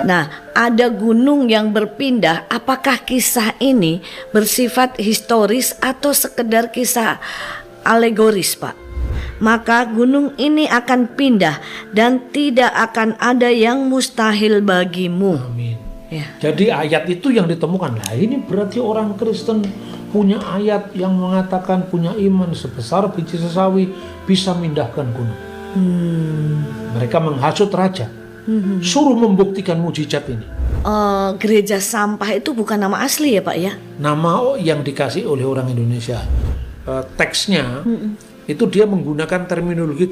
Nah, ada gunung yang berpindah. Apakah kisah ini bersifat historis atau sekedar kisah alegoris, Pak? Maka gunung ini akan pindah dan tidak akan ada yang mustahil bagimu. Amin. Ya. Jadi ayat itu yang ditemukan. Nah, ini berarti orang Kristen punya ayat yang mengatakan punya iman sebesar biji sesawi bisa mindahkan gunung. Mereka menghasut raja. Suruh membuktikan mujizat ini. Gereja sampah itu bukan nama asli ya, Pak ya? Nama yang dikasih oleh orang Indonesia. Teksnya itu dia menggunakan terminologi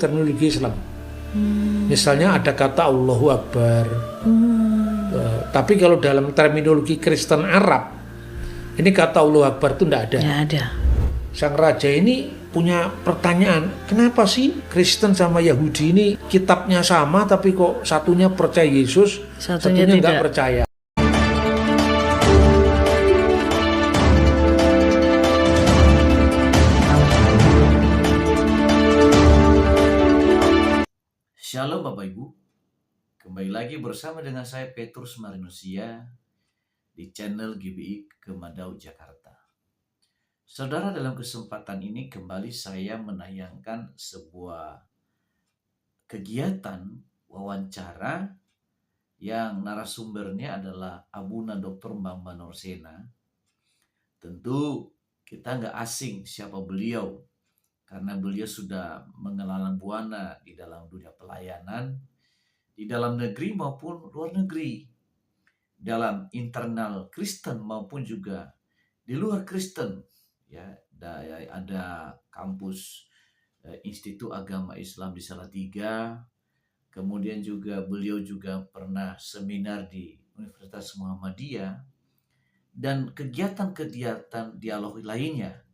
Islam. Misalnya ada kata Allahu Akbar. Tapi kalau dalam terminologi Kristen Arab, ini kata Allahu Akbar itu tidak ada. Tidak ada. Sang raja ini punya pertanyaan, kenapa sih Kristen sama Yahudi ini kitabnya sama tapi kok satunya percaya Yesus, satunya nggak percaya? Shalom Bapak Ibu, kembali lagi bersama dengan saya Petrus Marinusia di channel GBI Kemadau Jakarta. Saudara, dalam kesempatan ini kembali saya menayangkan sebuah kegiatan wawancara yang narasumbernya adalah Abuna Dr. Bambang Nursena. Tentu kita nggak asing siapa beliau, karena beliau sudah mengenalan buana di dalam dunia pelayanan, di dalam negeri maupun luar negeri, dalam internal Kristen maupun juga di luar Kristen. Ya, ada kampus Institut Agama Islam di Salatiga, kemudian juga beliau juga pernah seminar di Universitas Muhammadiyah, dan kegiatan-kegiatan dialog lainnya.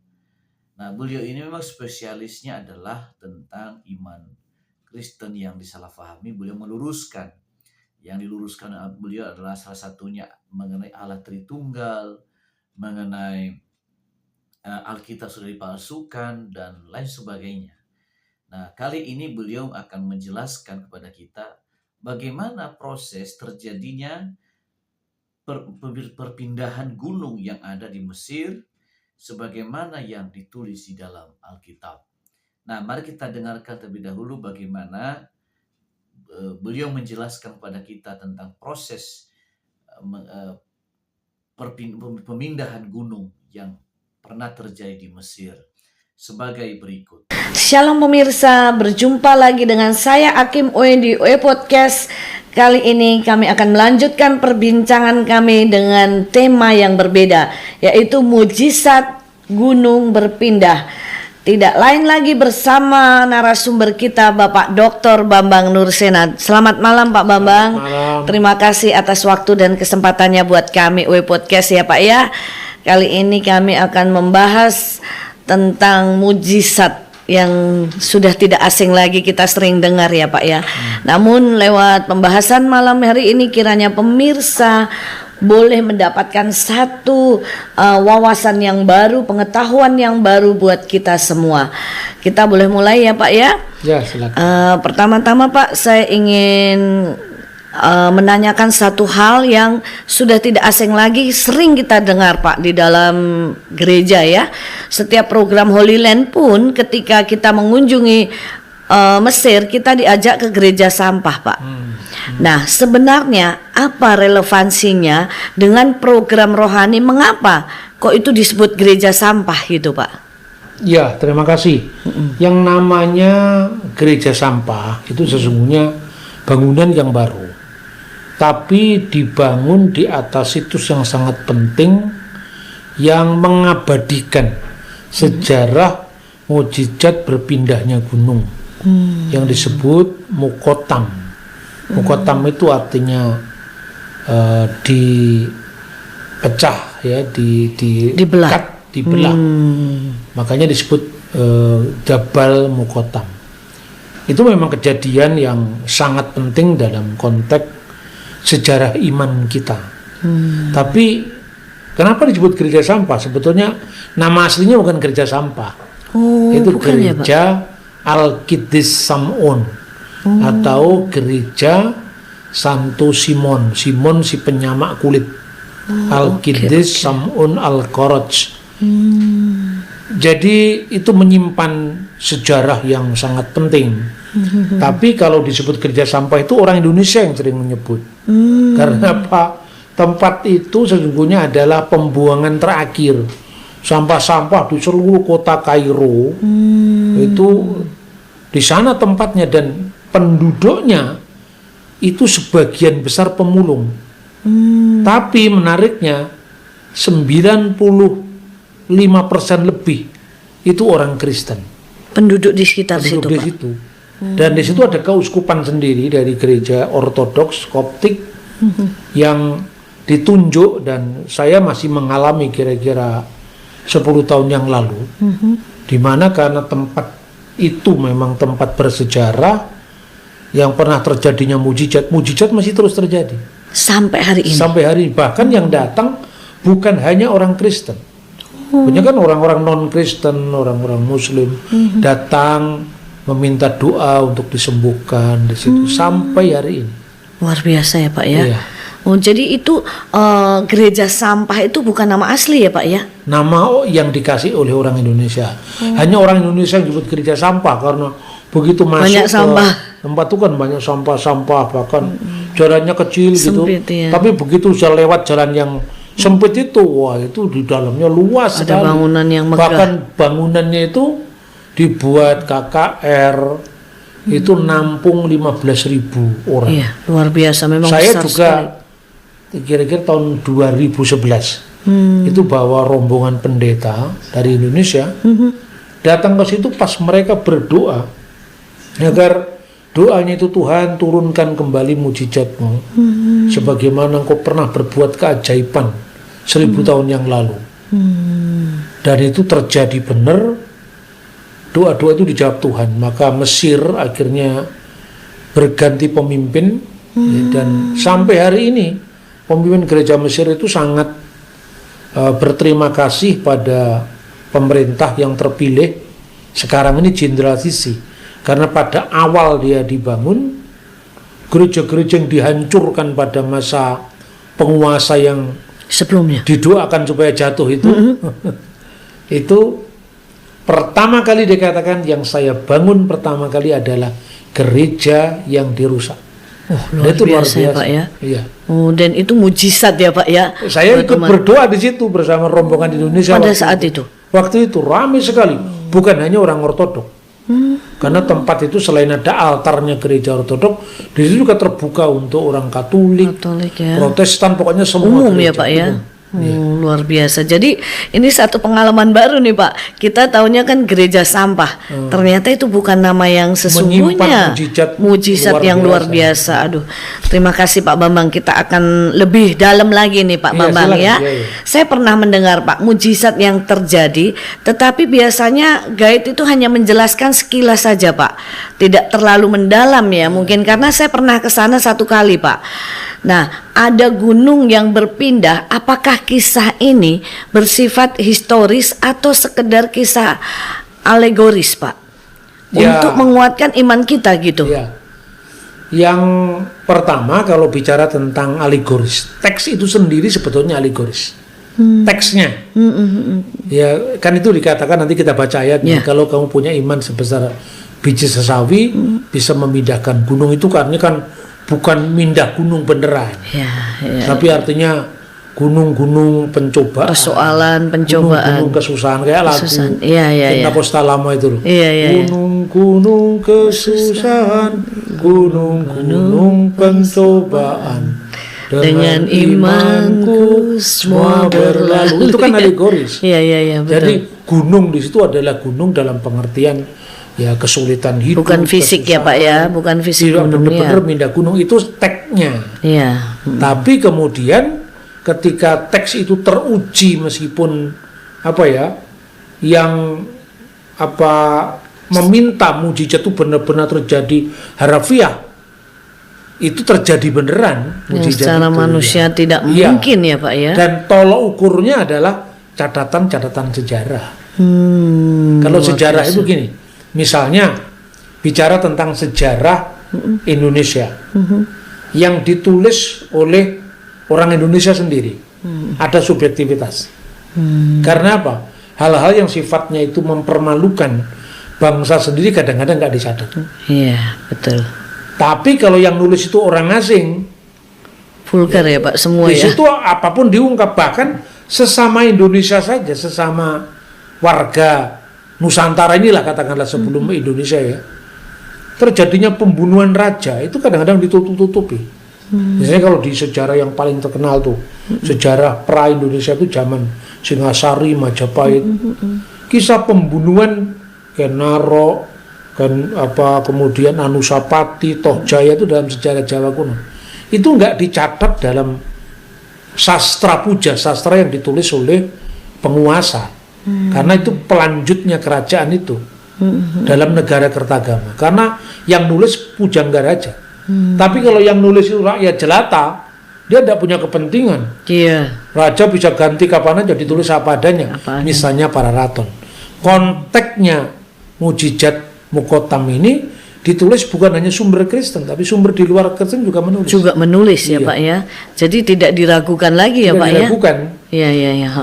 Nah, beliau ini memang spesialisnya adalah tentang iman Kristen yang disalahfahami. Beliau meluruskan. Yang diluruskan beliau adalah salah satunya mengenai Allah Tritunggal, mengenai Alkitab sudah dipalsukan, dan lain sebagainya. Nah, kali ini beliau akan menjelaskan kepada kita bagaimana proses terjadinya perpindahan gunung yang ada di Mesir, sebagaimana yang ditulis di dalam Alkitab. Nah, mari kita dengarkan terlebih dahulu bagaimana beliau menjelaskan kepada kita tentang proses pemindahan gunung yang pernah terjadi di Mesir sebagai berikut. Shalom pemirsa, berjumpa lagi dengan saya Akim Oe di Oe Podcast. Kali ini kami akan melanjutkan perbincangan kami dengan tema yang berbeda, yaitu mujizat gunung berpindah. Tidak lain lagi bersama narasumber kita Bapak Dr. Bambang Nursena. Selamat malam Pak Bambang. Malam. Terima kasih atas waktu dan kesempatannya buat kami Oe Podcast ya Pak ya. Kali ini kami akan membahas tentang mujizat yang sudah tidak asing lagi kita sering dengar ya Pak ya. Namun lewat pembahasan malam hari ini kiranya pemirsa boleh mendapatkan satu wawasan yang baru, pengetahuan yang baru buat kita semua. Kita boleh mulai ya Pak ya? Ya, silakan. Pertama-tama Pak, saya ingin menanyakan satu hal yang sudah tidak asing lagi, sering kita dengar Pak di dalam gereja ya. Setiap program Holy Land pun ketika kita mengunjungi Mesir, kita diajak ke gereja sampah Pak. Nah, sebenarnya apa relevansinya dengan program rohani? Mengapa kok itu disebut gereja sampah gitu Pak? Ya, terima kasih. Yang namanya gereja sampah itu sesungguhnya bangunan yang baru, tapi dibangun di atas situs yang sangat penting yang mengabadikan sejarah mujizat berpindahnya gunung yang disebut Mukotam. Mukotam itu artinya dipecah ya, dibelah. Makanya disebut Jabal Mukotam. Itu memang kejadian yang sangat penting dalam konteks sejarah iman kita. Tapi kenapa disebut gereja sampah? Sebetulnya nama aslinya bukan gereja sampah. Itu gereja ya, Al-Qidis Sam'un atau gereja Santo Simon si penyamak kulit, Al-Qiddis Sam'un Al-Qaraj. Jadi itu menyimpan sejarah yang sangat penting. Tapi kalau disebut gereja sampah itu orang Indonesia yang sering menyebut. Karena apa? Tempat itu sesungguhnya adalah pembuangan terakhir sampah-sampah di seluruh kota Kairo. Itu di sana tempatnya, dan penduduknya itu sebagian besar pemulung. Tapi menariknya 95% lebih itu orang Kristen. Penduduk di sekitar situ, Di Pak. situ. Dan di situ ada keuskupan sendiri dari gereja Ortodoks Koptik yang ditunjuk, dan saya masih mengalami kira-kira 10 tahun yang lalu, di mana karena tempat itu memang tempat bersejarah yang pernah terjadinya mujizat masih terus terjadi Sampai hari ini. sampai hari ini. Bahkan yang datang bukan hanya orang Kristen, banyak kan orang-orang non-Kristen, orang-orang Muslim datang meminta doa untuk disembuhkan di situ sampai hari ini. Luar biasa ya Pak ya. Iya. Oh, jadi itu gereja sampah itu bukan nama asli ya Pak ya? Nama yang dikasih oleh orang Indonesia. Hanya orang Indonesia yang disebut gereja sampah karena begitu masuk Banyak sampah. ke tempat itu kan banyak sampah-sampah, bahkan jalannya kecil Sempit, gitu. iya. Tapi begitu saya lewat jalan yang sempit itu, wah itu di dalamnya luas Ada sekali. bangunan yang megah. Bahkan bangunannya itu dibuat KKR itu nampung 15.000 orang. Iya, luar biasa memang Saya besar juga sekali. kira-kira tahun 2011 itu bawa rombongan pendeta dari Indonesia datang ke situ pas mereka berdoa agar doanya itu, Tuhan turunkan kembali mujizatmu sebagaimana engkau pernah berbuat keajaiban 1000 tahun yang lalu. Dan itu terjadi benar, doa-doa itu dijawab Tuhan. Maka Mesir akhirnya berganti pemimpin, dan sampai hari ini pemimpin gereja Mesir itu sangat berterima kasih pada pemerintah yang terpilih sekarang ini, Jenderal Sisi, karena pada awal dia dibangun, gereja-gereja yang dihancurkan pada masa penguasa yang Sebelumnya. didoakan supaya jatuh itu itu pertama kali dikatakan yang saya bangun pertama kali adalah gereja yang dirusak. Luar Itu luar biasa ya biasa. Pak ya. Iya. Oh, dan itu mujizat ya Pak ya. Saya ikut Teman-teman. berdoa di situ bersama rombongan Indonesia Pada waktu saat itu. Waktu itu ramai sekali, bukan hanya orang Ortodok. Karena tempat itu selain ada altarnya gereja Ortodok, di situ juga terbuka untuk orang Katolik, Katolik ya. Protestan, pokoknya semua Umum ya gereja, Pak ya. umum. Iya. Luar biasa. Jadi ini satu pengalaman baru nih Pak. Kita taunya kan gereja sampah. Ternyata itu bukan nama yang sesungguhnya. Menyimpan Mujizat luar yang luar biasa. biasa. Aduh, terima kasih Pak Bambang. Kita akan lebih dalam lagi nih Pak Iya, Bambang silakan. ya. Iya, iya. Saya pernah mendengar Pak mujizat yang terjadi, tetapi biasanya guide itu hanya menjelaskan sekilas saja Pak. Tidak terlalu mendalam ya. Mungkin karena saya pernah ke sana satu kali Pak. Nah, ada gunung yang berpindah. Apakah kisah ini bersifat historis atau sekedar kisah alegoris, Pak? Ya. Untuk menguatkan iman kita gitu. Ya. Yang pertama kalau bicara tentang alegoris, teks itu sendiri sebetulnya alegoris. Teksnya. Ya, kan itu dikatakan, nanti kita baca ayatnya, Ya. kalau kamu punya iman sebesar biji sesawi bisa memindahkan gunung. Itu karena kan bukan mindah gunung beneran. Ya, ya. Tapi artinya gunung-gunung pencobaan, Persoalan, pencobaan. gunung-gunung kesusahan, kayak lagu Kesusahan. Iya, iya, iya. Pentakosta lama itu loh. Iya, iya, iya. Gunung-gunung kesusahan, gunung-gunung pencobaan, dengan imanku semua berlalu. Itu kan alegoris. Iya, iya, iya, betul. Jadi gunung di situ adalah gunung dalam pengertian ya kesulitan hidup. Bukan fisik ya Pak ya, bukan fisik Tidak gunungnya. benar-benar mindah gunung, itu teksnya. Iya. Tapi kemudian ketika teks itu teruji, meskipun apa ya, yang apa meminta mujizat itu benar-benar terjadi harafiah, itu terjadi beneran Yang mujizat secara itu, manusia ya. tidak Iya. mungkin ya Pak ya. Dan tolok ukurnya adalah catatan-catatan sejarah. Kalau luar sejarah biasa. itu gini, misalnya bicara tentang sejarah Indonesia, yang ditulis oleh orang Indonesia sendiri. Ada subjektivitas. Karena apa? Hal-hal yang sifatnya itu mempermalukan bangsa sendiri kadang-kadang nggak dicatat. Iya, betul. Tapi kalau yang nulis itu orang asing, Vulgar ya Pak, semua di ya. situ apapun diungkap, bahkan sesama Indonesia saja, sesama warga Nusantara inilah katakanlah sebelum Indonesia ya, terjadinya pembunuhan raja itu kadang-kadang ditutup-tutupi. Misalnya kalau di sejarah yang paling terkenal tuh, sejarah pra Indonesia itu zaman Singasari, Majapahit, kisah pembunuhan Kenaro, kemudian Anusapati, Tohjaya itu dalam sejarah Jawa kuno. Itu nggak dicatat dalam sastra puja, sastra yang ditulis oleh penguasa. Karena itu pelanjutnya kerajaan itu dalam negara Kertagama. Karena yang nulis Pujanggaraja. Tapi kalau yang nulis itu rakyat jelata, dia tidak punya kepentingan. Iya. Raja bisa ganti kapan aja, ditulis apa adanya. Misalnya para raton. Konteksnya mujizat Mukotam ini ditulis bukan hanya sumber Kristen, tapi sumber di luar Kristen juga menulis. Juga menulis ya Iya. Pak ya. Jadi tidak diragukan lagi ya Tidak Pak diragukan. ya. Iya.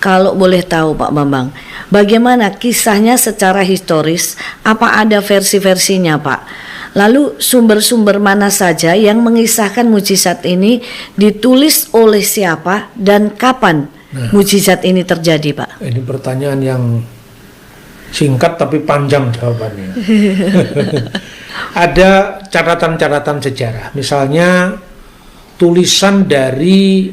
Kalau boleh tahu Pak Bambang, bagaimana kisahnya secara historis? Apa ada versi-versinya Pak? Lalu sumber-sumber mana saja yang mengisahkan mujizat ini, ditulis oleh siapa dan kapan mujizat ini terjadi Pak? Ini pertanyaan yang singkat tapi panjang jawabannya. Ada catatan-catatan sejarah, misalnya tulisan dari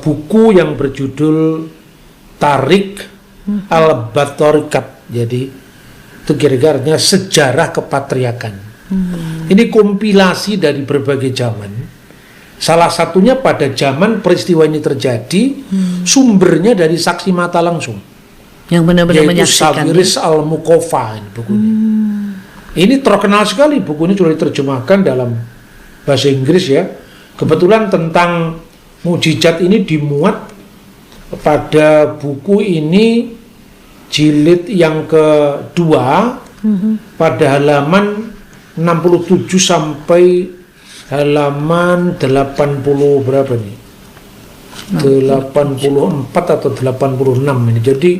buku yang berjudul Tarik al-Batorikat, jadi itu kira-kira sejarah kepatriakan. Ini kompilasi dari berbagai zaman. Salah satunya pada zaman peristiwa ini terjadi, sumbernya dari saksi mata langsung. Yang benar-benar Yaitu menyaksikan. Sawiris al-Mukofa ini bukunya. Ini terkenal sekali, buku ini sudah diterjemahkan dalam bahasa Inggris ya. Kebetulan tentang mujizat ini dimuat pada buku ini jilid yang kedua pada halaman 67 sampai halaman 80 berapa nih? 84 atau 86 ini. Jadi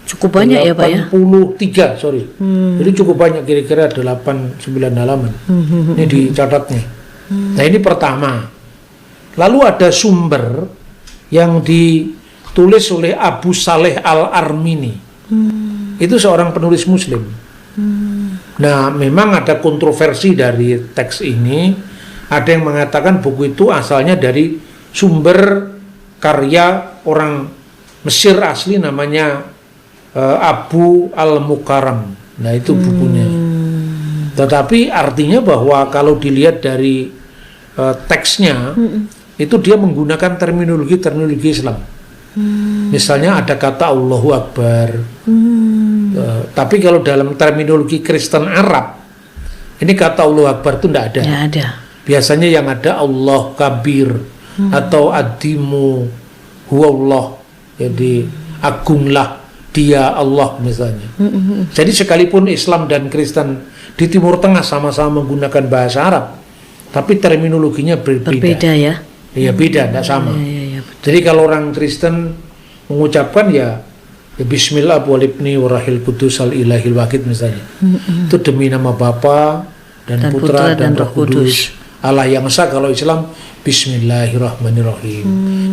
Cukup banyak ya Pak ya. 83, sorry. Jadi cukup banyak, kira-kira 8-9 halaman. Ini dicatatnya. Nah, ini pertama. Lalu ada sumber yang ditulis oleh Abu Saleh Al-Armini. Itu seorang penulis Muslim. Nah, memang ada kontroversi dari teks ini. Ada yang mengatakan buku itu asalnya dari sumber karya orang Mesir asli namanya Abu Al-Mukarram. Nah, itu bukunya. Tetapi artinya bahwa kalau dilihat dari teksnya, itu dia menggunakan terminologi Islam. Misalnya ada kata Allahu Akbar. Tapi kalau dalam terminologi Kristen Arab, ini kata Allahu Akbar itu tidak ada. Ya ada. Biasanya yang ada Allah Kabir atau Adimu Huwallah. Jadi agunglah dia Allah misalnya. Jadi sekalipun Islam dan Kristen di Timur Tengah sama-sama menggunakan bahasa Arab, tapi terminologinya berbeda. Berbeda ya. Iya, beda, tidak sama. Ya, Jadi kalau orang Kristen mengucapkan ya Bismillah walibni warahil kudus al ilahil wakid misalnya, itu demi nama Bapa dan Putra dan Roh Kudus Allah yang esa. Kalau Islam Bismillahirrahmanirrahim.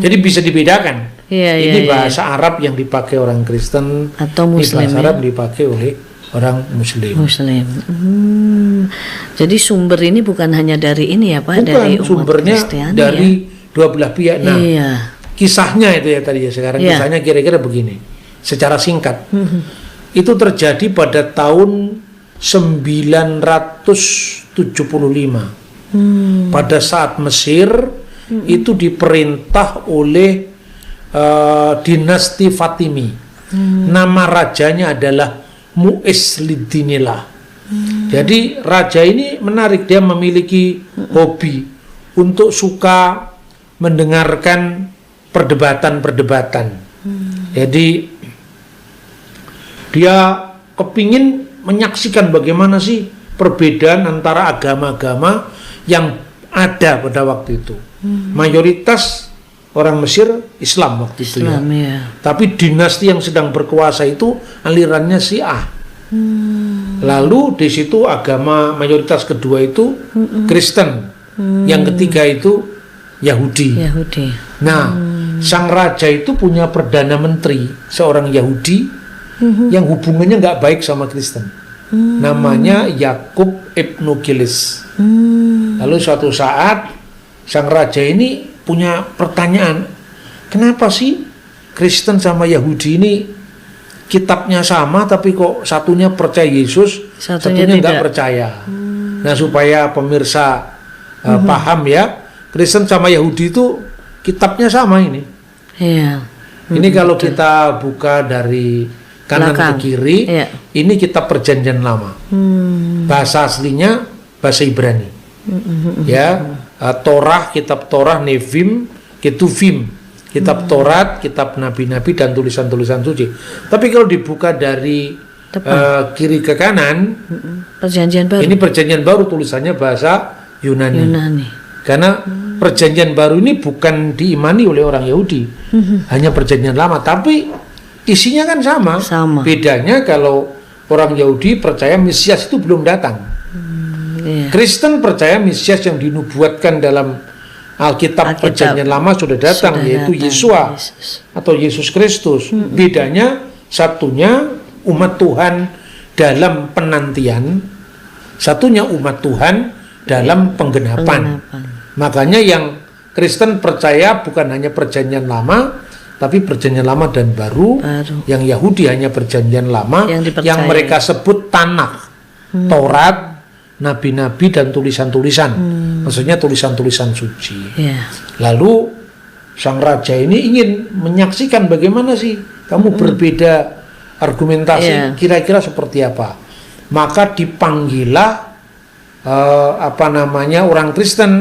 Jadi bisa dibedakan. Ini bahasa Arab yang dipakai orang Kristen atau Muslim. Ini bahasa Arab dipakai oleh orang Muslim. Jadi sumber ini bukan hanya dari ini ya Pak, bukan, dari umat sumbernya Kristiani dari ya? Dua belah pihak. Nah, kisahnya itu ya tadi ya. Sekarang kisahnya kira-kira begini, secara singkat. Itu terjadi pada tahun 975. Pada saat Mesir itu diperintah oleh dinasti Fatimi. Nama rajanya adalah Mu'islidinillah. Jadi raja ini menarik, dia memiliki hobi untuk suka mendengarkan perdebatan-perdebatan. Jadi dia kepingin menyaksikan bagaimana sih perbedaan antara agama-agama yang ada pada waktu itu. Mayoritas orang Mesir Islam waktu itu ya. Islam, ya. Tapi dinasti yang sedang berkuasa itu alirannya Syiah. Lalu di situ agama mayoritas kedua itu Kristen. Yang ketiga itu Yahudi. Yahudi. Nah, sang raja itu punya perdana menteri, seorang Yahudi yang hubungannya nggak baik sama Kristen. Namanya Yakub Ibnu Gilis. Lalu suatu saat sang raja ini punya pertanyaan, kenapa sih Kristen sama Yahudi ini kitabnya sama tapi kok satunya percaya Yesus, satunya nggak percaya. Nah, supaya pemirsa paham ya, Kristen sama Yahudi itu kitabnya sama ini. Iya. Ini kalau kita buka dari kanan Belakang. ke kiri, Iya. ini kitab Perjanjian Lama. Bahasa aslinya bahasa Ibrani. Ya, Torah, kitab Torah, Nevim, Ketuvim, kitab Taurat, kitab nabi-nabi dan tulisan-tulisan suci. Tapi kalau dibuka dari kiri ke kanan, Perjanjian baru. ini Perjanjian Baru, tulisannya bahasa Yunani. Karena Perjanjian Baru ini bukan diimani oleh orang Yahudi, hanya Perjanjian Lama, tapi isinya kan sama. Bedanya kalau orang Yahudi percaya Mesias itu belum datang. Kristen percaya Mesias yang dinubuatkan dalam Alkitab Perjanjian Lama sudah datang, yaitu Yesua atau Yesus Kristus. Bedanya satunya umat Tuhan dalam penantian, satunya umat Tuhan dalam penggenapan. Makanya yang Kristen percaya bukan hanya Perjanjian Lama, tapi Perjanjian Lama dan Baru. Yang Yahudi hanya Perjanjian Lama yang mereka sebut Tanakh, Taurat, nabi-nabi dan tulisan-tulisan. Maksudnya tulisan-tulisan suci. Lalu sang raja ini ingin menyaksikan bagaimana sih kamu berbeda argumentasi, kira-kira seperti apa. Maka dipanggillah orang Kristen,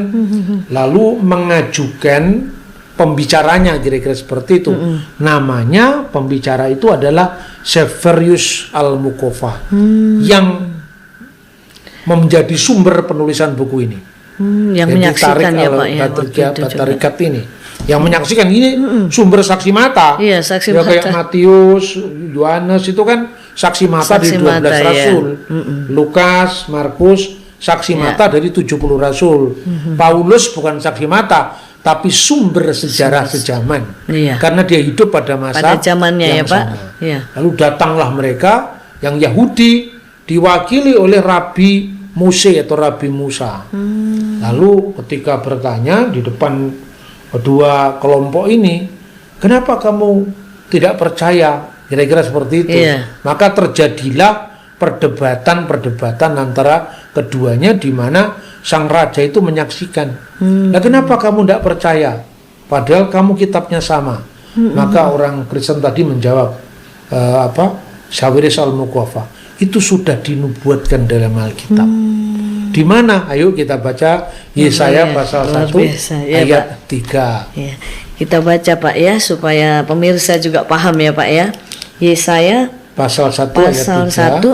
lalu mengajukan pembicaranya, kira-kira seperti itu. Namanya pembicara itu adalah Severus Al-Muqoffa, yang menjadi sumber penulisan buku ini. Yang menyaksikan ya Pak ya, Tarikat ini yang menyaksikan ini sumber saksi mata. Iya, saksi mata. Kayak Matius, Yohanes itu kan saksi mata dari 12 rasul. Lukas, Markus saksi mata dari 70 rasul. Paulus bukan saksi mata, tapi sumber sejarah sejaman. Karena dia hidup pada masa zamannya yang sama. Lalu datanglah mereka yang Yahudi diwakili oleh Rabi Mose atau Rabi Musa. Lalu ketika bertanya di depan kedua kelompok ini, kenapa kamu tidak percaya? Kira-kira seperti itu. Maka terjadilah perdebatan antara keduanya, di mana sang raja itu menyaksikan. Nah, kenapa kamu tidak percaya? Padahal kamu kitabnya sama. Maka orang Kristen tadi menjawab, Severus Al-Muqoffa, itu sudah dinubuatkan dalam Alkitab. Di mana? Ayo kita baca Yesaya pasal 1 ayat 3. Kita baca Pak ya, supaya pemirsa juga paham ya Pak ya. Yesaya pasal 1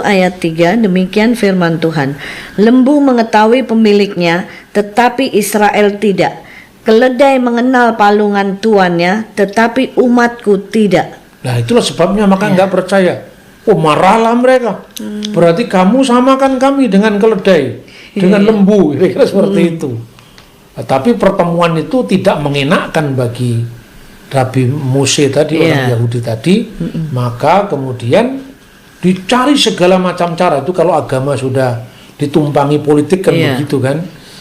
ayat 3, demikian firman Tuhan. Lembu mengetahui pemiliknya, tetapi Israel tidak. Keledai mengenal palungan tuannya, tetapi umatku tidak. Nah, itulah sebabnya maka nggak percaya. Oh, marahlah mereka. Berarti kamu samakan kami dengan keledai, dengan lembu, kira-kira seperti itu. Nah, tapi pertemuan itu tidak mengenakkan bagi Rabi Mose tadi, orang Yahudi tadi. Maka kemudian dicari segala macam cara. Itu kalau agama sudah ditumpangi politik kan begitu kan.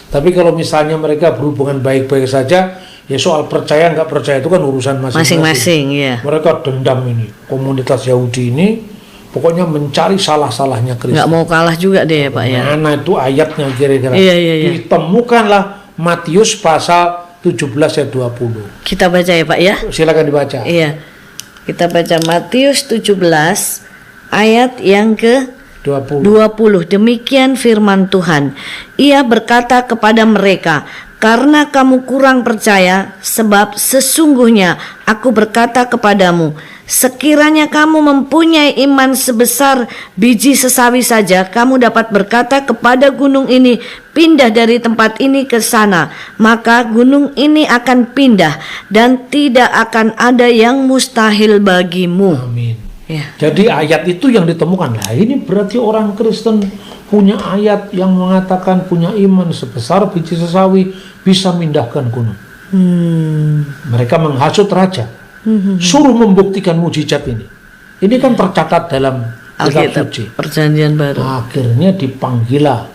Tapi kalau misalnya mereka berhubungan baik-baik saja, ya soal percaya nggak percaya itu kan urusan masing-masing. Mereka dendam ini, komunitas Yahudi ini pokoknya mencari salah-salahnya Kristen. Nggak mau kalah juga deh Pak ya. Mana itu ayatnya kira-kira. Ditemukanlah Matius pasal 17 ayat 20. Kita baca ya Pak ya. Silakan dibaca. Kita baca Matius 17 ayat yang ke 20. Demikian firman Tuhan. Ia berkata kepada mereka, karena kamu kurang percaya, sebab sesungguhnya aku berkata kepadamu, Sekiranya kamu mempunyai iman sebesar biji sesawi saja, kamu dapat berkata kepada gunung ini, pindah dari tempat ini ke sana, maka gunung ini akan pindah dan tidak akan ada yang mustahil bagimu. Amin. Ya. Jadi ayat itu yang ditemukan. Nah, ini berarti orang Kristen punya ayat yang mengatakan punya iman sebesar biji sesawi bisa mindahkan gunung. Mereka menghasut raja, suruh membuktikan mujizat ini. Ini kan tercatat dalam kitab suci. Perjanjian Baru. Akhirnya dipanggillah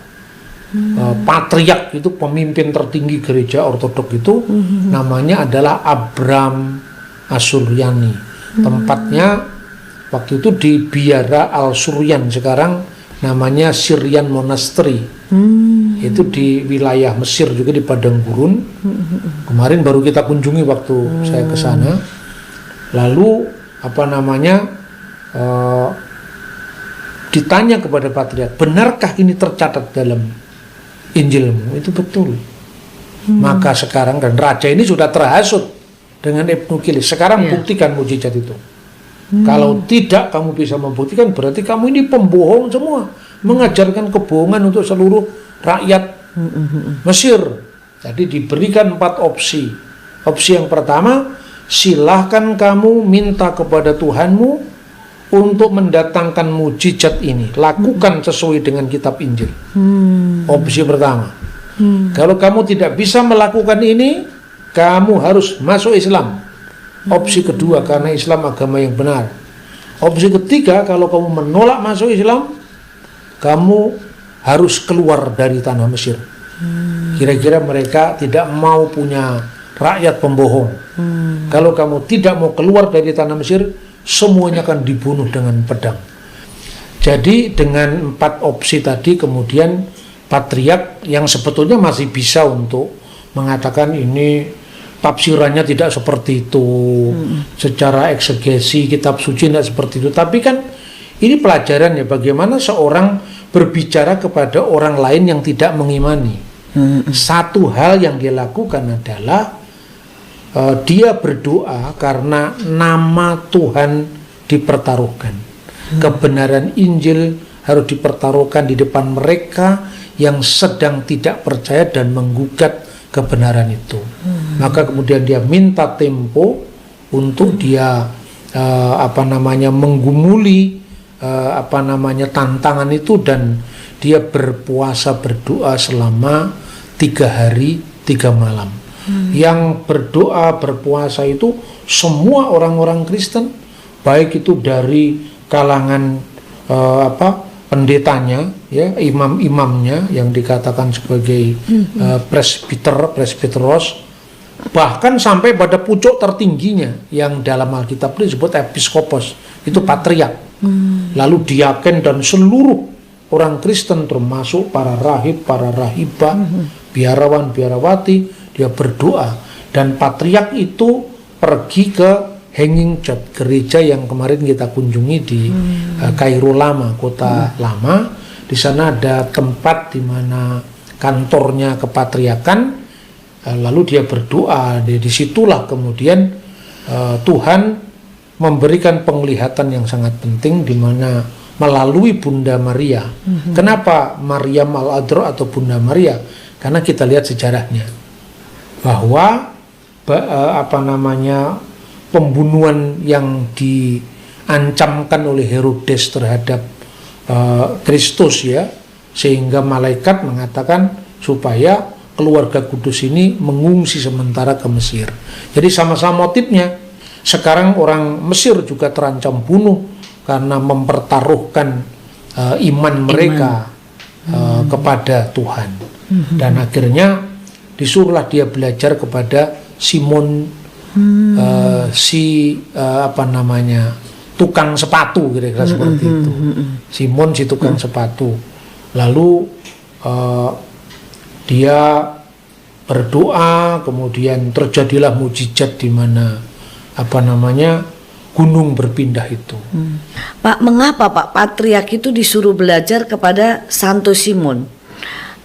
patriark, itu pemimpin tertinggi gereja ortodok itu, namanya adalah Abram Asuryani. Tempatnya waktu itu di Biara Al-Suryan, sekarang namanya Syrian Monastery. Itu di wilayah Mesir juga, di padang gurun. Kemarin baru kita kunjungi waktu saya ke sana. Lalu ditanya kepada patriark, benarkah ini tercatat dalam Injilmu? Itu betul. Maka sekarang, dan raja ini sudah terhasut dengan Ibnu Kilis, sekarang buktikan mujizat itu. Kalau tidak kamu bisa membuktikan, berarti kamu ini pembohong semua, mengajarkan kebohongan untuk seluruh rakyat Mesir. Jadi diberikan 4 opsi. Opsi yang pertama, silahkan kamu minta kepada Tuhanmu untuk mendatangkan mujizat ini, lakukan sesuai dengan kitab Injil. Opsi pertama. Kalau kamu tidak bisa melakukan ini, kamu harus masuk Islam. Opsi kedua, karena Islam agama yang benar. Opsi ketiga, kalau kamu menolak masuk Islam, kamu harus keluar dari tanah Mesir. Kira-kira mereka tidak mau punya rakyat pembohong. Kalau kamu tidak mau keluar dari tanah Mesir, semuanya akan dibunuh dengan pedang. Jadi dengan 4 opsi tadi, kemudian patriark yang sebetulnya masih bisa untuk mengatakan ini tafsirannya tidak seperti itu, secara eksegesi kitab suci tidak seperti itu. Tapi kan ini pelajaran ya, bagaimana seorang berbicara kepada orang lain yang tidak mengimani. Satu hal yang dia lakukan adalah dia berdoa karena nama Tuhan dipertaruhkan. Kebenaran Injil harus dipertaruhkan di depan mereka yang sedang tidak percaya dan menggugat kebenaran itu. Maka kemudian dia minta tempo untuk dia menggumuli tantangan itu, dan dia berpuasa berdoa selama 3 hari 3 malam. Yang berdoa berpuasa itu semua orang-orang Kristen, baik itu dari kalangan pendetanya, ya, imam-imamnya yang dikatakan sebagai presbiteros, bahkan sampai pada pucuk tertingginya yang dalam Alkitab disebut episkopos, itu patriark. Lalu diaken dan seluruh orang Kristen termasuk para rahib, para rahibah, biarawan, biarawati, dia berdoa. Dan patriark itu pergi ke Hanging Church, gereja yang kemarin kita kunjungi di Kairo Lama, kota lama. Di sana ada tempat di mana kantornya kepatriakan. Lalu dia berdoa. Disitulah kemudian Tuhan memberikan penglihatan yang sangat penting, di mana melalui Bunda Maria. Kenapa Maryam Al-Adra atau Bunda Maria? Karena kita lihat sejarahnya bahwa pembunuhan yang diancamkan oleh Herodes terhadap Kristus, ya, sehingga malaikat mengatakan supaya keluarga kudus ini mengungsi sementara ke Mesir. Jadi sama-sama motifnya. Sekarang orang Mesir juga terancam bunuh karena mempertaruhkan iman mereka kepada Tuhan. Dan akhirnya disuruhlah dia belajar kepada Simon, tukang sepatu, kira-kira seperti itu. Simon si tukang sepatu. Lalu dia berdoa, kemudian terjadilah mujizat di mana gunung berpindah itu. Pak, mengapa Pak patriark itu disuruh belajar kepada Santo Simon?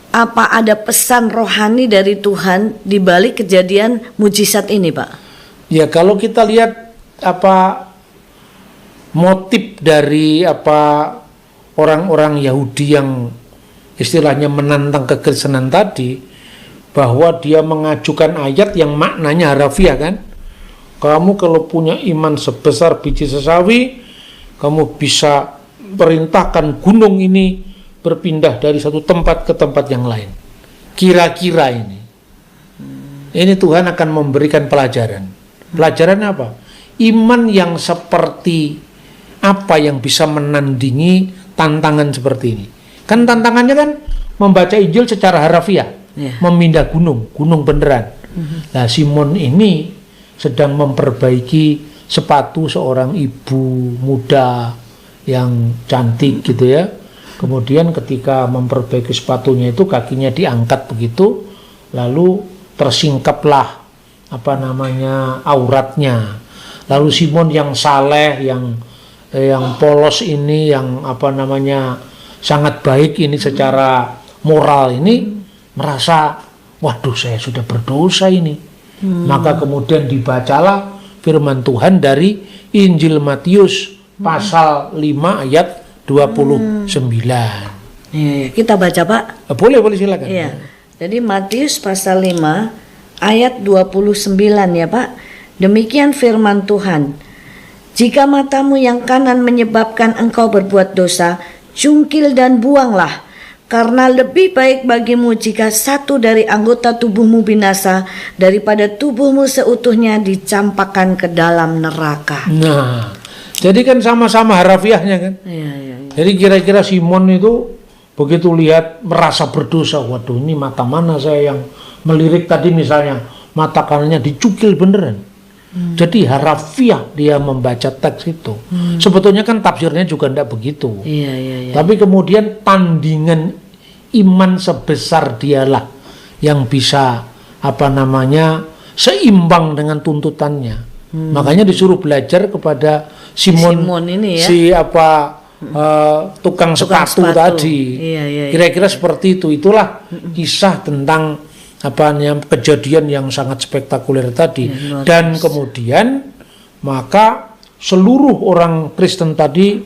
Apa ada pesan rohani dari Tuhan di balik kejadian mujizat ini, Pak? Ya, kalau kita lihat motif dari orang-orang Yahudi yang istilahnya menantang kekristenan tadi, bahwa dia mengajukan ayat yang maknanya harafiah kan. Kamu kalau punya iman sebesar biji sesawi, kamu bisa perintahkan gunung ini berpindah dari satu tempat ke tempat yang lain. Kira-kira ini Tuhan akan memberikan pelajaran. Pelajaran apa? Iman yang seperti apa yang bisa menandingi tantangan seperti ini. Kan tantangannya kan membaca Injil secara harafiah, memindah gunung beneran. Nah, Simon ini sedang memperbaiki sepatu seorang ibu muda yang cantik gitu ya. Kemudian ketika memperbaiki sepatunya itu kakinya diangkat begitu, lalu tersingkaplah auratnya. Lalu Simon yang saleh, yang polos ini, yang sangat baik ini secara moral ini, merasa waduh saya sudah berdosa ini. Maka kemudian dibacalah firman Tuhan dari Injil Matius pasal 5 ayat 29. Kita baca Pak. Boleh silakan. Iya. Jadi Matius pasal 5 ayat 29 ya Pak. Demikian firman Tuhan. Jika matamu yang kanan menyebabkan engkau berbuat dosa, cungkil dan buanglah. Karena lebih baik bagimu jika satu dari anggota tubuhmu binasa daripada tubuhmu seutuhnya dicampakkan ke dalam neraka. Nah, jadi kan sama-sama harafiahnya kan. Iya. Jadi kira-kira Simon itu begitu lihat merasa berdosa. Waduh, ini mata mana saya yang melirik tadi misalnya, mata kanannya dicukil beneran. Jadi harafiah dia membaca teks itu. Sebetulnya kan tafsirnya juga tidak begitu. Iya. Tapi kemudian tandingan iman sebesar dialah yang bisa seimbang dengan tuntutannya. Makanya disuruh belajar kepada Simon ini ya. Tukang sepatu tadi. Iya. Kira-kira seperti itu. Itulah kisah tentang kejadian yang sangat spektakuler tadi. Dan kemudian maka seluruh orang Kristen tadi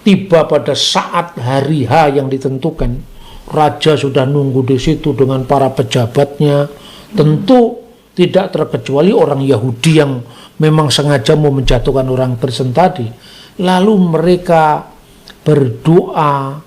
tiba pada saat hari H yang ditentukan. Raja sudah nunggu di situ dengan para pejabatnya. Tentu tidak terkecuali orang Yahudi yang memang sengaja mau menjatuhkan orang Kristen tadi. Lalu mereka berdoa,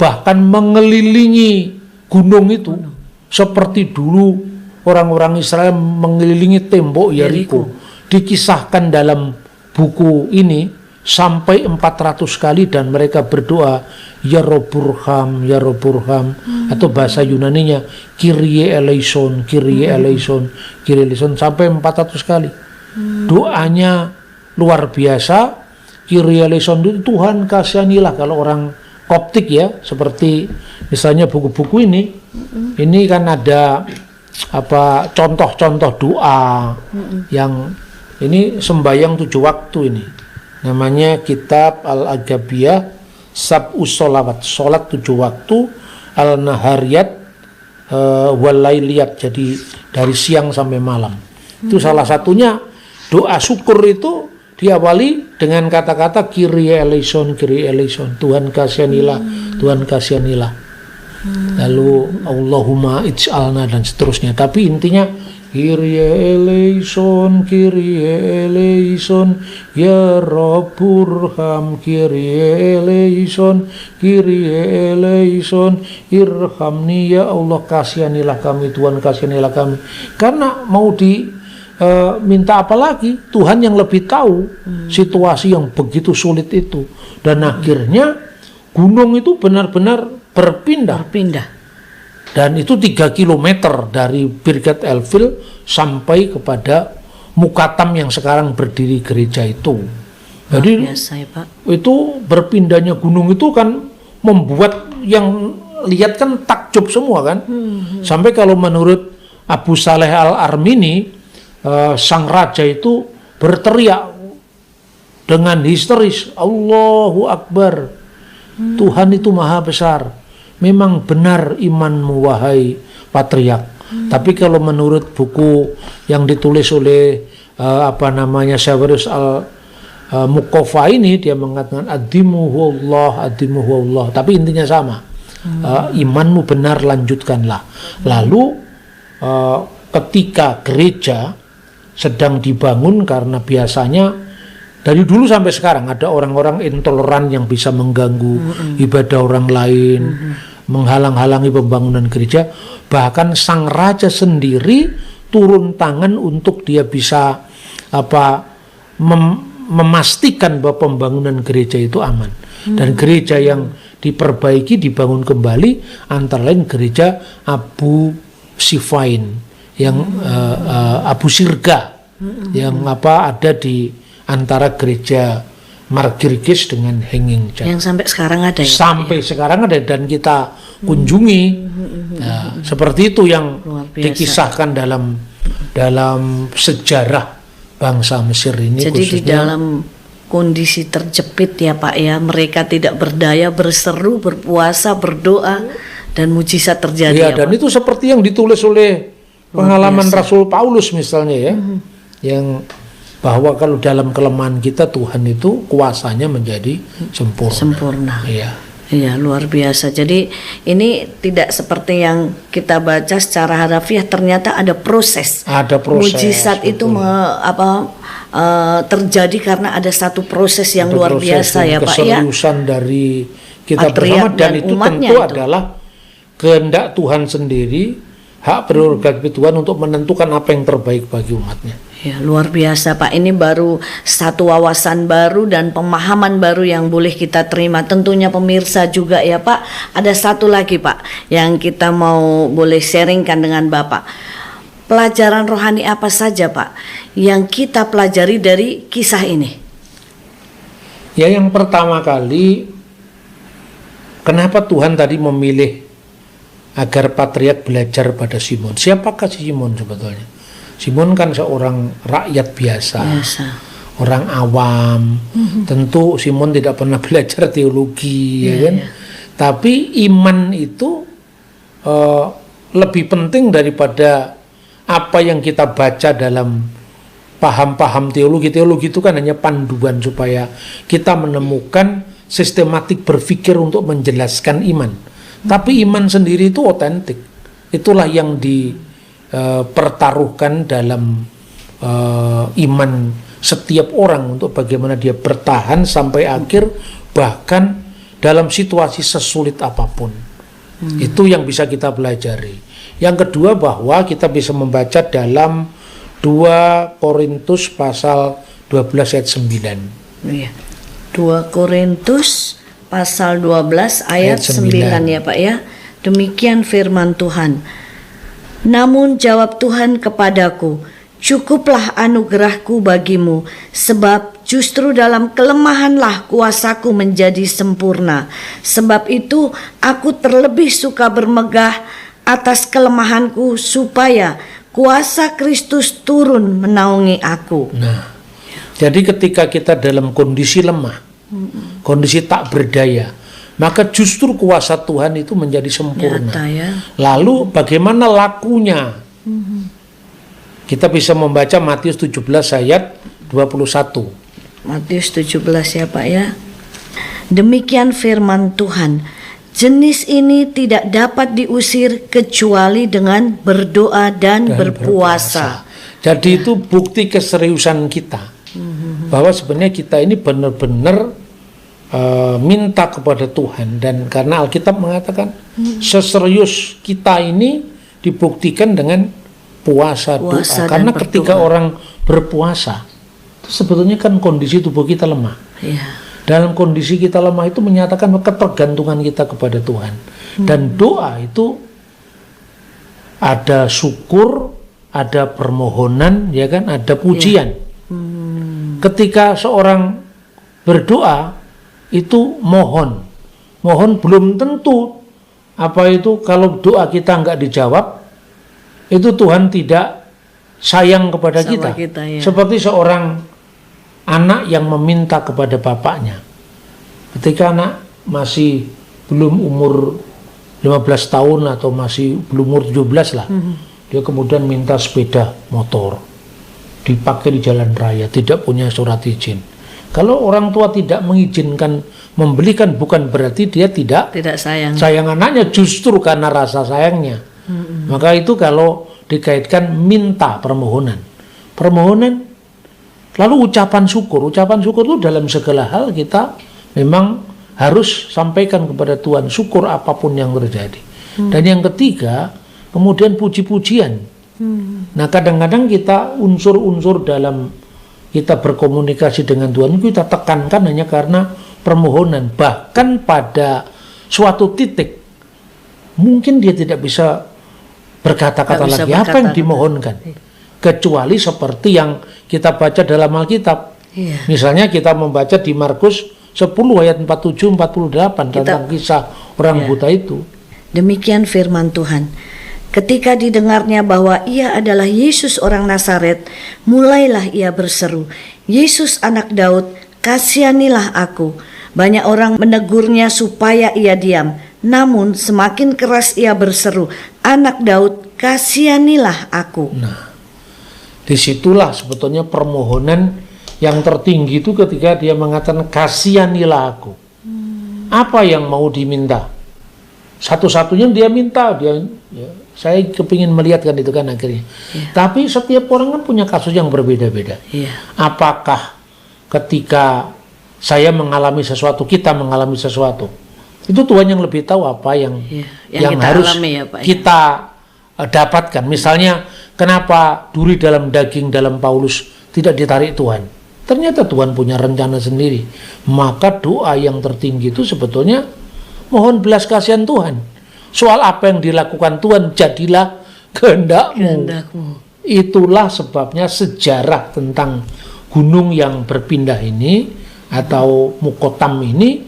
bahkan mengelilingi gunung itu. Seperti dulu orang-orang Israel mengelilingi tembok Yeriko. Dikisahkan dalam buku ini sampai 400 kali dan mereka berdoa ya Roburham, atau bahasa Yunaninya Kyrie eleison sampai 400 kali. Doanya luar biasa. Kyrie eleison itu Tuhan kasihanilah. Kalau orang Koptik ya, seperti misalnya buku-buku ini kan ada contoh-contoh doa yang ini sembahyang 7 waktu ini. Namanya kitab Al-Agabiyah Sab'us Sholawat, sholat 7 waktu, Al-Nahariyat Walailiyat, jadi dari siang sampai malam. Itu salah satunya doa syukur itu diawali dengan kata-kata Kyrie eleison, Tuhan kasihanilah. Lalu Allahumma ij'alna dan seterusnya. Tapi intinya Kyrie eleison, ya Rabburham, Kyrie eleison, irhamni, ya Allah kasihanilah kami, Tuhan kasihanilah kami. Karena mau minta apa lagi? Tuhan yang lebih tahu situasi yang begitu sulit itu. Dan akhirnya gunung itu benar-benar berpindah. Dan itu 3 kilometer dari Birkat Elfil sampai kepada Mukatam yang sekarang berdiri gereja itu. Jadi biasa ya, Pak. Itu berpindahnya gunung itu kan membuat yang lihat kan takjub semua kan. Sampai kalau menurut Abu Saleh Al-Armini, sang raja itu berteriak dengan histeris, Allahu Akbar, Tuhan itu maha besar. Memang benar imanmu wahai patriark. Tapi kalau menurut buku yang ditulis oleh Severus Muqafa ini dia mengatakan adimuhullah, tapi intinya sama. Imanmu benar, lanjutkanlah. Lalu ketika gereja sedang dibangun, karena biasanya dari dulu sampai sekarang ada orang-orang intoleran yang bisa mengganggu ibadah orang lain, menghalang-halangi pembangunan gereja. Bahkan sang raja sendiri turun tangan untuk dia bisa memastikan bahwa pembangunan gereja itu aman. Dan gereja yang diperbaiki, dibangun kembali, antara lain gereja Abu Sifain, yang Abu Sirga, yang ada di antara gereja Margirgis dengan Hanging Church. Yang sampai sekarang ada ya? Sampai sekarang ada dan kita kunjungi. Nah, seperti itu yang dikisahkan dalam sejarah bangsa Mesir ini. Jadi khususnya, di dalam kondisi terjepit ya Pak ya, mereka tidak berdaya, berseru, berpuasa, berdoa, dan mujizat terjadi ya dan Pak? itu seperti yang ditulis oleh pengalaman Rasul Paulus misalnya ya, yang bahwa kalau dalam kelemahan kita Tuhan itu kuasanya menjadi sempurna. Iya, luar biasa. Jadi ini tidak seperti yang kita baca secara harafiah, ternyata ada proses. Mujizat itu terjadi karena ada satu proses yang luar biasa ya Pak ya. Keseriusan dari kita bersama, dan itu tentu adalah kehendak Tuhan sendiri, hak prerogatif Tuhan untuk menentukan apa yang terbaik bagi umatnya. Ya, luar biasa Pak. Ini baru satu wawasan baru dan pemahaman baru yang boleh kita terima. Tentunya pemirsa juga ya Pak. Ada satu lagi Pak yang kita mau boleh sharingkan dengan Bapak. Pelajaran rohani apa saja Pak yang kita pelajari dari kisah ini? Ya, yang pertama kali, kenapa Tuhan tadi memilih agar patriark belajar pada Simon? Siapakah Simon sebetulnya? Simon kan seorang rakyat biasa. Orang awam. Tentu Simon tidak pernah belajar teologi, ya kan? Tapi iman itu lebih penting daripada apa yang kita baca dalam paham-paham teologi. Teologi itu kan hanya panduan supaya kita menemukan sistematik berpikir untuk menjelaskan iman. Tapi iman sendiri itu otentik. Itulah yang dipertaruhkan dalam iman setiap orang, untuk bagaimana dia bertahan sampai akhir, bahkan dalam situasi sesulit apapun. Itu yang bisa kita pelajari. Yang kedua, bahwa kita bisa membaca dalam 2 Korintus pasal 12 ayat 9. Iya. 2 Korintus pasal 12 ayat 9 ya Pak ya. Demikian firman Tuhan. Namun jawab Tuhan kepadaku, cukuplah anugerahku bagimu, sebab justru dalam kelemahanlah kuasaku menjadi sempurna. Sebab itu aku terlebih suka bermegah atas kelemahanku, supaya kuasa Kristus turun menaungi aku. Nah, jadi ketika kita dalam kondisi lemah, kondisi tak berdaya, maka justru kuasa Tuhan itu menjadi sempurna. Nyata, ya. Lalu bagaimana lakunya? Kita bisa membaca Matius 17 ayat 21. Matius 17 ya Pak ya. Demikian firman Tuhan, jenis ini tidak dapat diusir kecuali dengan berdoa dan berpuasa. Jadi itu bukti keseriusan kita, bahwa sebenarnya kita ini benar-benar minta kepada Tuhan. Dan karena Alkitab mengatakan seserius kita ini dibuktikan dengan puasa doa. Karena ketika orang berpuasa, itu sebetulnya kan kondisi tubuh kita lemah. Dalam kondisi kita lemah itu menyatakan ketergantungan kita kepada Tuhan. Dan doa itu ada syukur, ada permohonan, ya kan, ada pujian. Ketika seorang berdoa itu mohon belum tentu kalau doa kita nggak dijawab, itu Tuhan tidak sayang kepada kita. Ya. Seperti seorang anak yang meminta kepada bapaknya, ketika anak masih belum umur 15 tahun atau masih belum umur 17 lah, dia kemudian minta sepeda motor dipakai di jalan raya, tidak punya surat izin. Kalau orang tua tidak mengizinkan membelikan, bukan berarti dia tidak sayang. sayang anaknya, justru karena rasa sayangnya. Maka itu kalau dikaitkan minta permohonan, lalu ucapan syukur itu dalam segala hal kita memang harus sampaikan kepada Tuhan syukur apapun yang terjadi. Dan yang ketiga, kemudian puji-pujian. Nah, kadang-kadang kita unsur-unsur dalam kita berkomunikasi dengan Tuhan kita tekankan hanya karena permohonan. Bahkan pada suatu titik mungkin dia tidak bisa berkata-kata lagi apa yang dimohonkan, kecuali seperti yang kita baca dalam Alkitab. Misalnya kita membaca di Markus 10 ayat 47-48 tentang kisah orang buta itu. Demikian firman Tuhan. Ketika didengarnya bahwa ia adalah Yesus orang Nazaret, mulailah ia berseru, "Yesus anak Daud, kasihanilah aku." Banyak orang menegurnya supaya ia diam, namun semakin keras ia berseru, "Anak Daud, kasihanilah aku." Nah, disitulah sebetulnya permohonan yang tertinggi itu ketika dia mengatakan kasihanilah aku. Apa yang mau diminta? Satu-satunya dia minta, saya kepingin melihat kan itu kan akhirnya. Tapi setiap orang kan punya kasus yang berbeda-beda. Apakah ketika saya mengalami sesuatu, kita mengalami sesuatu, itu Tuhan yang lebih tahu apa yang harus alami, Pak, kita dapatkan. Misalnya kenapa duri dalam daging dalam Paulus tidak ditarik Tuhan? Ternyata Tuhan punya rencana sendiri. Maka doa yang tertinggi itu sebetulnya mohon belas kasihan Tuhan. Soal apa yang dilakukan Tuhan, jadilah kehendakmu. Itulah sebabnya sejarah tentang gunung yang berpindah ini atau Mukotam ini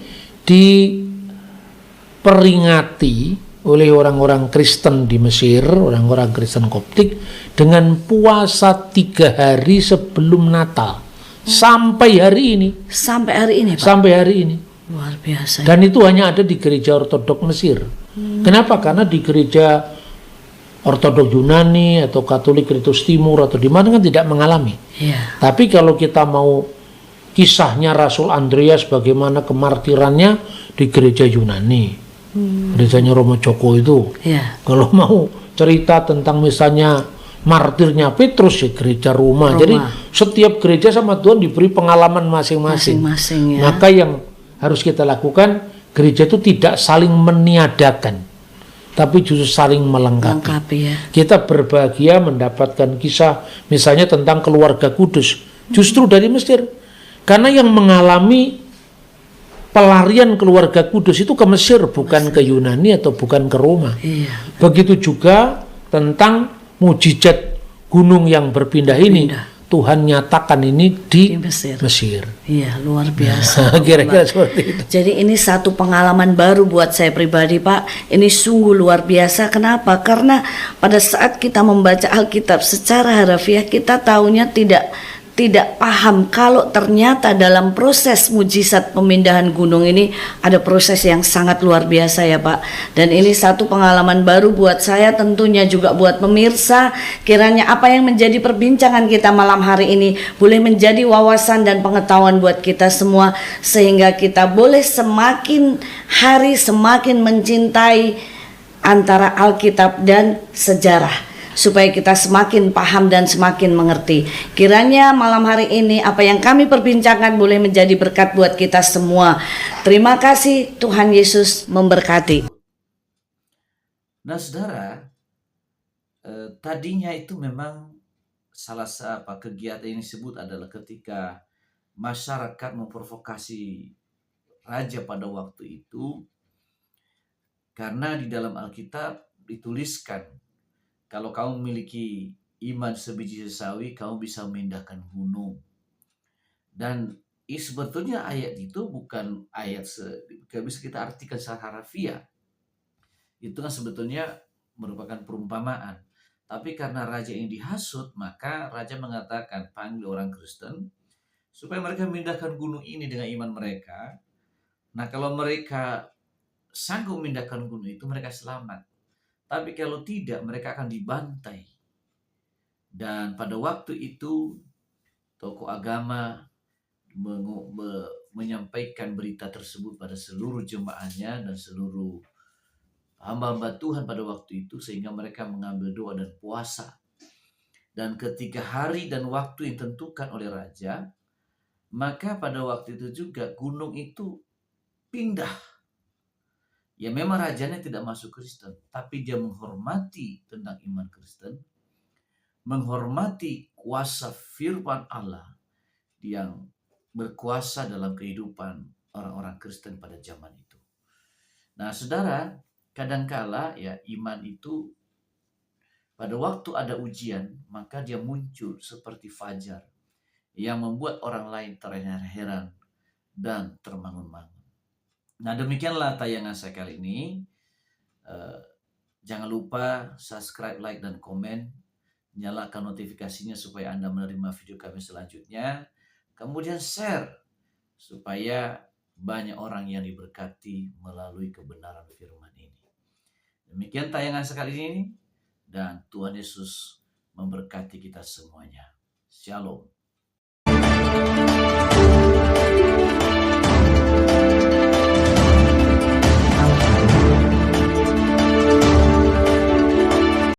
diperingati oleh orang-orang Kristen di Mesir, orang-orang Kristen Koptik, dengan puasa 3 hari sebelum Natal. Sampai hari ini. Sampai hari ini, Pak? Sampai hari ini. Luar biasa. Dan itu hanya ada di gereja Ortodok Mesir. Kenapa? Karena di gereja Ortodok Yunani atau Katolik Ritus Timur atau di mana kan tidak mengalami. Tapi kalau kita mau kisahnya Rasul Andreas bagaimana kemartirannya di gereja Yunani, gerejanya Romo Joko itu. Kalau mau cerita tentang misalnya martirnya Petrus ya gereja Roma. Jadi setiap gereja sama Tuhan diberi pengalaman masing-masing. Maka yang harus kita lakukan, gereja itu tidak saling meniadakan, tapi justru saling melengkapi. Kita berbahagia mendapatkan kisah misalnya tentang keluarga kudus justru dari Mesir, karena yang mengalami pelarian keluarga kudus itu ke Mesir, bukan ke Yunani atau bukan ke Roma. Begitu juga tentang mujizat gunung yang berpindah ini, Tuhan nyatakan ini di Mesir. Iya, luar biasa. Kira-kira seperti itu. Jadi ini satu pengalaman baru buat saya pribadi, Pak. Ini sungguh luar biasa. Kenapa? Karena pada saat kita membaca Alkitab secara harafiah, kita tahunya tidak paham kalau ternyata dalam proses mujizat pemindahan gunung ini ada proses yang sangat luar biasa ya Pak. Dan ini satu pengalaman baru buat saya, tentunya juga buat pemirsa. Kiranya apa yang menjadi perbincangan kita malam hari ini boleh menjadi wawasan dan pengetahuan buat kita semua, sehingga kita boleh semakin hari semakin mencintai antara Alkitab dan sejarah, supaya kita semakin paham dan semakin mengerti. Kiranya malam hari ini apa yang kami perbincangkan boleh menjadi berkat buat kita semua. Terima kasih, Tuhan Yesus memberkati. Nah saudara, tadinya itu memang salah satu kegiatan yang disebut adalah ketika masyarakat memprovokasi raja pada waktu itu, karena di dalam Alkitab dituliskan, kalau kamu memiliki iman sebiji sesawi, kamu bisa memindahkan gunung. Dan sebetulnya ayat itu bukan ayat bisa kita artikan secara harfiah. Itu kan sebetulnya merupakan perumpamaan. Tapi karena raja yang dihasut, maka raja mengatakan, panggil orang Kristen supaya mereka memindahkan gunung ini dengan iman mereka. Nah, kalau mereka sanggup memindahkan gunung itu, mereka selamat. Tapi kalau tidak, mereka akan dibantai. Dan pada waktu itu tokoh agama menyampaikan berita tersebut pada seluruh jemaahnya dan seluruh hamba-hamba Tuhan pada waktu itu, sehingga mereka mengambil doa dan puasa. Dan ketika hari dan waktu yang ditentukan oleh raja, maka pada waktu itu juga gunung itu pindah. Ya memang rajanya tidak masuk Kristen, tapi dia menghormati tentang iman Kristen, menghormati kuasa firman Allah yang berkuasa dalam kehidupan orang-orang Kristen pada zaman itu. Nah, saudara, kadangkala ya iman itu pada waktu ada ujian, maka dia muncul seperti fajar yang membuat orang lain terheran-heran dan termangun-mangun. Nah, demikianlah tayangan saya kali ini. Jangan lupa subscribe, like, dan komen. Nyalakan notifikasinya supaya Anda menerima video kami selanjutnya. Kemudian share supaya banyak orang yang diberkati melalui kebenaran firman ini. Demikian tayangan sekali ini, dan Tuhan Yesus memberkati kita semuanya. Shalom.